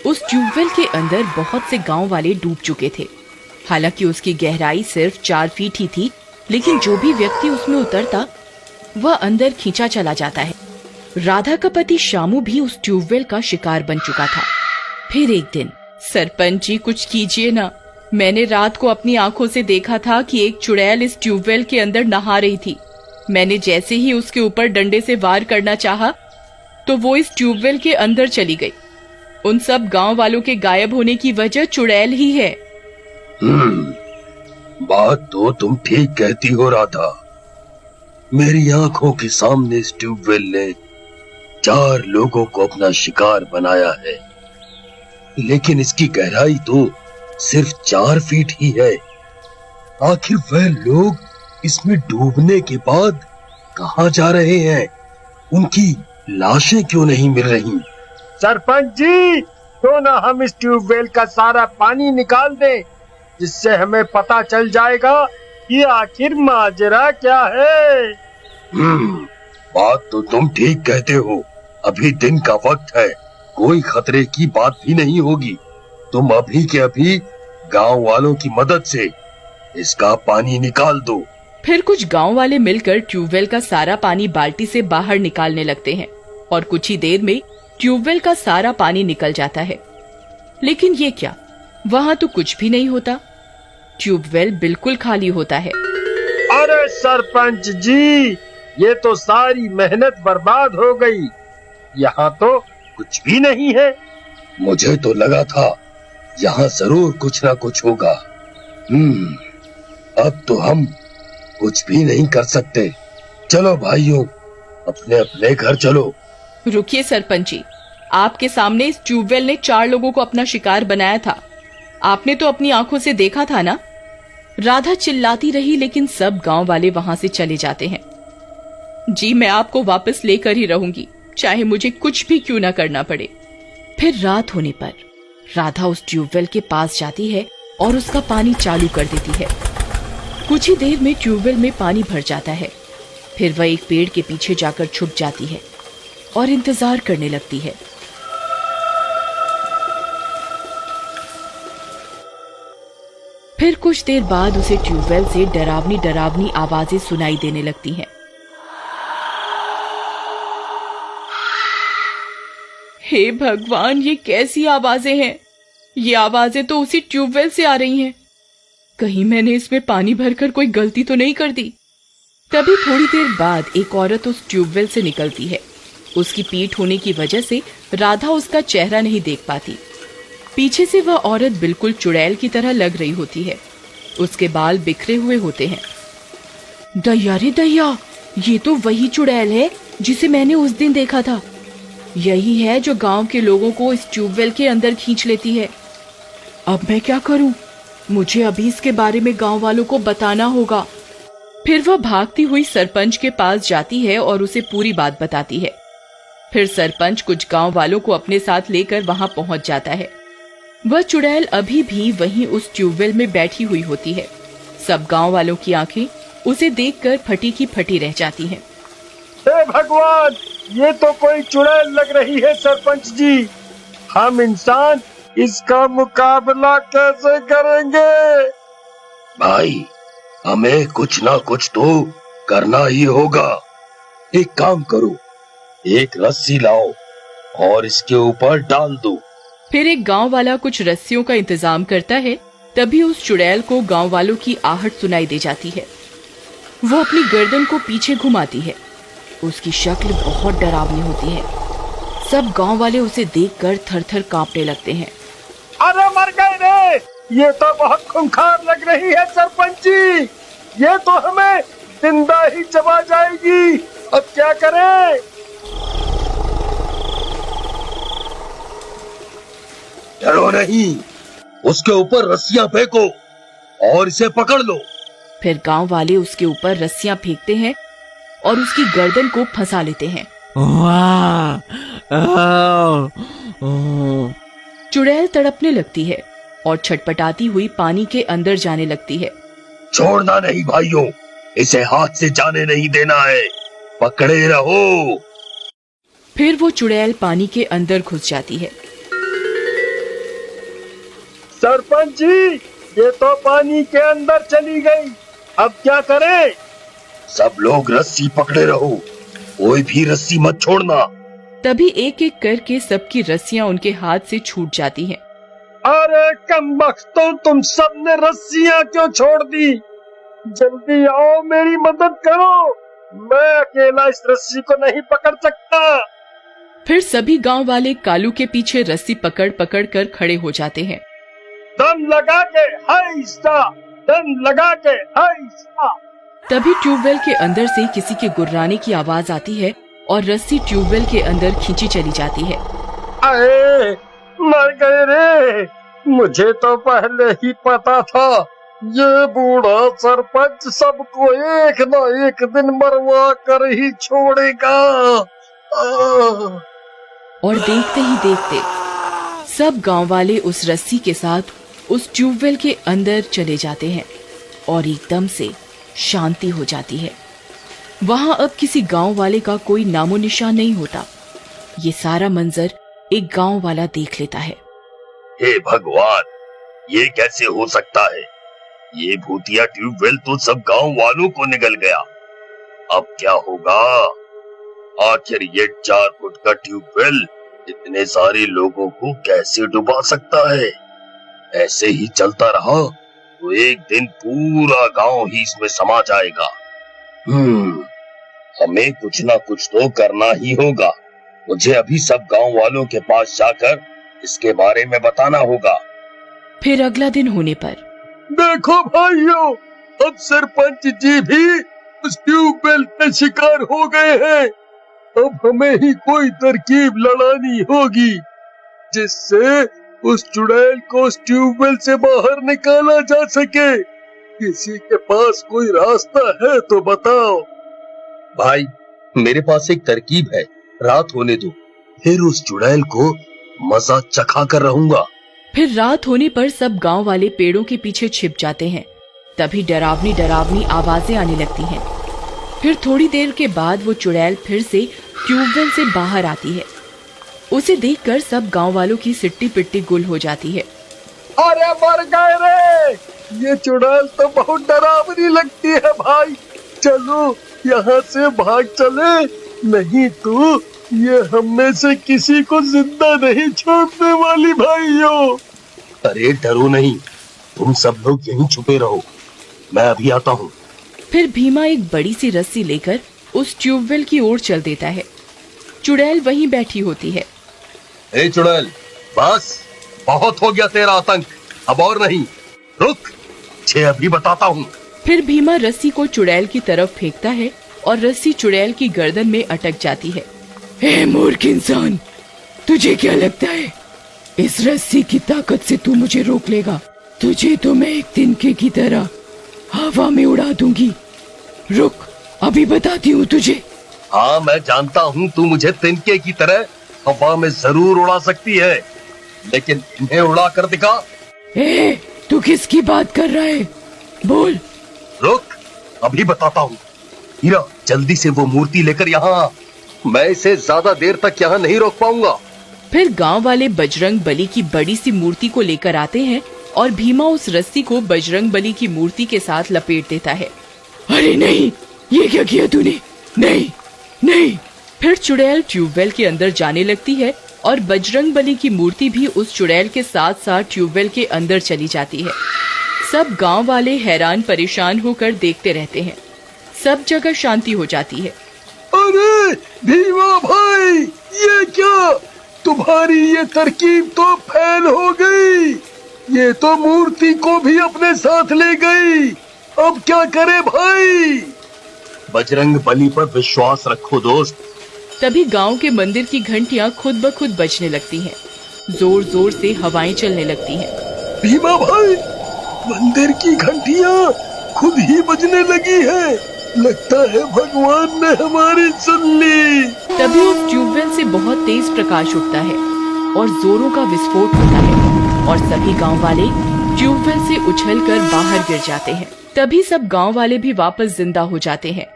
उस ट्यूबवेल के अंदर बहुत से गांव वाले डूब चुके थे। हालांकि उसकी गहराई सिर्फ 4 फीट ही थी, लेकिन जो भी व्यक्ति उसमें उतरता वह अंदर खींचा चला जाता है। राधा का पति शामू भी उस ट्यूबवेल का शिकार बन चुका था। फिर एक दिन, सरपंच जी कुछ कीजिए ना, मैंने रात को अपनी आंखों से देखा था कि एक चुड़ैल इस ट्यूबवेल के अंदर नहा रही थी। मैंने जैसे ही उसके ऊपर डंडे से वार करना चाहा तो वो इस ट्यूबवेल के अंदर चली गई। उन सब गांव वालों के गायब होने की वजह चुड़ैल ही है। बात तो तुम ठीक कहती हो राधा। मेरी आंखों के सामने इस ट्यूबवेल ने 4 लोगों को अपना शिकार बनाया है, लेकिन इसकी गहराई तो सिर्फ 4 फीट ही है। आखिर वह लोग इसमें डूबने के बाद कहां जा रहे हैं? उनकी लाशें क्यों नहीं मिल रही? सरपंच जी, तो ना हम इस ट्यूबवेल का सारा पानी निकाल दें, जिससे हमें पता चल जाएगा कि आखिर माजरा क्या है। बात तो तुम ठीक कहते हो। अभी दिन का वक्त है, कोई खतरे की बात भी नहीं होगी। तुम अभी के अभी गांव वालों की मदद से इसका पानी निकाल दो। फिर कुछ गांव वाले मिलकर ट्यूबवेल का सारा पानी बाल्टी से बाहर निकालने लगते हैं और कुछ ही देर में ट्यूबवेल का सारा पानी निकल जाता है। लेकिन ये क्या, वहाँ तो कुछ भी नहीं होता। ट्यूबवेल बिल्कुल खाली होता है। अरे सरपंच जी, ये तो सारी मेहनत बर्बाद हो गई। यहाँ तो कुछ भी नहीं है। मुझे तो लगा था यहाँ जरूर कुछ ना कुछ होगा। अब तो हम कुछ भी नहीं कर सकते। चलो भाइयों, अपने अपने घर चलो। रुकिए सरपंच जी, आपके सामने इस ट्यूबवेल ने 4 लोगों को अपना शिकार बनाया था। आपने तो अपनी आंखों से देखा था ना। राधा चिल्लाती रही, लेकिन सब गांव वाले वहां से चले जाते हैं। जी, मैं आपको वापस लेकर ही रहूंगी, चाहे मुझे कुछ भी क्यों ना करना पड़े। फिर रात होने पर राधा उस ट्यूबवेल के पास जाती है और उसका पानी चालू कर देती है। कुछ ही देर में ट्यूबवेल में पानी भर जाता है। फिर वह एक पेड़ के पीछे जाकर छुप जाती है और इंतजार करने लगती है। फिर कुछ देर बाद उसे ट्यूबवेल से डरावनी डरावनी आवाजें सुनाई देने लगती हैं। हे भगवान, ये कैसी आवाजें हैं? ये आवाजें तो उसी ट्यूबवेल से आ रही हैं। कहीं मैंने इसमें पानी भरकर कोई गलती तो नहीं कर दी? तभी थोड़ी देर बाद एक औरत उस ट्यूबवेल से निकलती है। उसकी पीठ होने की वजह से राधा उसका चेहरा नहीं देख पाती। पीछे से वह औरत बिल्कुल चुड़ैल की तरह लग रही होती है। उसके बाल बिखरे हुए होते हैं। दया रे दया, ये तो वही चुड़ैल है जिसे मैंने उस दिन देखा था। यही है जो गांव के लोगों को इस ट्यूबवेल के अंदर खींच लेती है। अब मैं क्या करूं? मुझे अभी इसके बारे में गांव वालों को बताना होगा। फिर वह भागती हुई सरपंच के पास जाती है और उसे पूरी बात बताती है। फिर सरपंच कुछ गांव वालों को अपने साथ लेकर वहां पहुंच जाता है। वह चुड़ैल अभी भी वहीं उस ट्यूबवेल में बैठी हुई होती है। सब गांव वालों की आंखें उसे देखकर फटी की फटी रह जाती हैं। हे भगवान, ये तो कोई चुड़ैल लग रही है सरपंच जी। हम इंसान इसका मुकाबला कैसे करेंगे? भाई, हमें कुछ ना कुछ तो करना ही होगा। एक काम करो, एक रस्सी लाओ और इसके ऊपर डाल दो। फिर एक गांव वाला कुछ रस्सियों का इंतजाम करता है। तभी उस चुड़ैल को गांव वालों की आहट सुनाई दे जाती है। वो अपनी गर्दन को पीछे घुमाती है। उसकी शक्ल बहुत डरावनी होती है। सब गांव वाले उसे देखकर थर-थर कांपने लगते हैं। अरे मर गए रे, ये तो बहुत खूंखार लग रही है सरपंच जी। ये तो हमें जिंदा ही चबा जाएगी। अब क्या करें? डरो नहीं, उसके ऊपर रस्सियां फेंको और इसे पकड़ लो। फिर गांव वाले उसके ऊपर रस्सियां फेंकते हैं और उसकी गर्दन को फंसा लेते हैं। चुड़ैल तड़पने लगती है और छटपटाती हुई पानी के अंदर जाने लगती है। छोड़ना नहीं भाइयों, इसे हाथ से जाने नहीं देना है, पकड़े रहो। फिर वो चुड़ैल पानी के अंदर घुस जाती है। सरपंच जी, ये तो पानी के अंदर चली गई, अब क्या करें? सब लोग रस्सी पकड़े रहो, कोई भी रस्सी मत छोड़ना। तभी एक एक करके सबकी रस्सियां उनके हाथ से छूट जाती हैं। अरे कमबख्तों, तुम सबने रस्सियां क्यों छोड़ दी? जल्दी आओ, मेरी मदद करो, मैं अकेला इस रस्सी को नहीं पकड़ सकता। फिर सभी गांव वाले कालू के पीछे रस्सी पकड़ पकड़ कर खड़े हो जाते हैं। दम लगा के हाइसा, दम लगा के हाइसा। तभी ट्यूबवेल के अंदर से किसी के गुर्राने की आवाज आती है और रस्सी ट्यूबवेल के अंदर खींची चली जाती है। अरे मर गए रे, मुझे तो पहले ही पता था, ये बूढ़ा सरपंच सबको एक न एक दिन मरवा कर ही छोड़ेगा। और देखते ही देखते सब गांव वाले उस रस्सी के साथ उस ट्यूबवेल के अंदर चले जाते हैं और एकदम से शांति हो जाती है। वहां अब किसी गांव वाले का कोई नामो निशान नहीं होता। ये सारा मंजर एक गांव वाला देख लेता है। हे भगवान, ये कैसे हो सकता है? ये भूतिया ट्यूबवेल तो सब गांव वालों को निगल गया। अब क्या होगा? आखिर ये 4 फुट का ट्यूबवेल इतने सारे लोगों को कैसे डुबा सकता है? ऐसे ही चलता रहा तो एक दिन पूरा गांव ही इसमें समा जाएगा। हमें कुछ ना कुछ तो करना ही होगा। मुझे अभी सब गांव वालों के पास जाकर इसके बारे में बताना होगा। फिर अगला दिन होने पर देखो भाइयों, अब सरपंच जी भी उस ट्यूबवेल के शिकार हो गए हैं। अब हमें ही कोई तरकीब लड़ानी होगी जिससे उस चुड़ैल को उस ट्यूबवेल से बाहर निकाला जा सके। किसी के पास कोई रास्ता है तो बताओ। भाई, मेरे पास एक तरकीब है, रात होने दो, फिर उस चुड़ैल को मजा चखा कर रहूंगा। फिर रात होने पर सब गांव वाले पेड़ों के पीछे छिप जाते हैं। तभी डरावनी डरावनी आवाजें आने लगती हैं। फिर थोड़ी देर के बाद वो चुड़ैल फिर से ट्यूबवेल से बाहर आती है। उसे देखकर सब गांव वालों की सिट्टी पिट्टी गुल हो जाती है। अरे मर गए रे, ये चुड़ैल तो बहुत डरावनी लगती है भाई, चलो यहाँ से भाग चले, नहीं तो ये हम में से किसी को जिंदा नहीं छोड़ने वाली भाइयों। अरे डरो नहीं, तुम सब लोग यहीं छुपे रहो, मैं अभी आता हूँ। फिर भीमा एक बड़ी सी रस्सी लेकर उस ट्यूबवेल की ओर चल देता है। चुड़ैल वहीं बैठी होती है। ए चुड़ैल, बस बहुत हो गया तेरा आतंक, अब और नहीं, रुक, मुझे अभी बताता हूँ। फिर भीमा रस्सी को चुड़ैल की तरफ फेंकता है और रस्सी चुड़ैल की गर्दन में अटक जाती है। हे मूर्ख इंसान, तुझे क्या लगता है इस रस्सी की ताकत से तू मुझे रोक लेगा? तुझे तो मैं एक तिनके की तरह हवा में उड़ा दूंगी। रुक, अभी बताती हूँ तुझे। हाँ, मैं जानता हूँ तू मुझे तिनके की तरह हवा में जरूर उड़ा सकती है, लेकिन इन्हें उड़ा कर दिखा। ए, तू किसकी बात कर रहा है? बोल। रुक, अभी बताता हूँ। हीरा, जल्दी से वो मूर्ति लेकर यहाँ आ, मैं इसे ज्यादा देर तक यहाँ नहीं रोक पाऊंगा। फिर गांव वाले बजरंग बली की बड़ी सी मूर्ति को लेकर आते हैं और भीमा उस रस्सी को बजरंग बली की मूर्ति के साथ लपेट देता है। अरे नहीं, ये क्या किया तूने? नहीं नहीं। फिर चुड़ैल ट्यूबवेल के अंदर जाने लगती है और बजरंग बली की मूर्ति भी उस चुड़ैल के साथ साथ ट्यूबवेल के अंदर चली जाती है। सब गांव वाले हैरान परेशान होकर देखते रहते हैं। सब जगह शांति हो जाती है। अरे भीमा भाई, ये क्या? तुम्हारी ये तरकीब तो फेल हो गई, ये तो मूर्ति को भी अपने साथ ले गई। अब क्या करे भाई? बजरंग बली पर विश्वास रखो दोस्त। तभी गांव के मंदिर की घंटियां खुद ब खुद बजने लगती हैं। जोर जोर से हवाएं चलने लगती हैं। भीमा भाई, मंदिर की घंटियां खुद ही बजने लगी है, लगता है भगवान ने हमारी सुन ली। तभी उस ट्यूबवेल से बहुत तेज प्रकाश उठता है और जोरों का विस्फोट होता है और सभी गांव वाले ट्यूबवेल से उछलकर बाहर गिर जाते हैं। तभी सब गांव वाले भी वापस जिंदा हो जाते हैं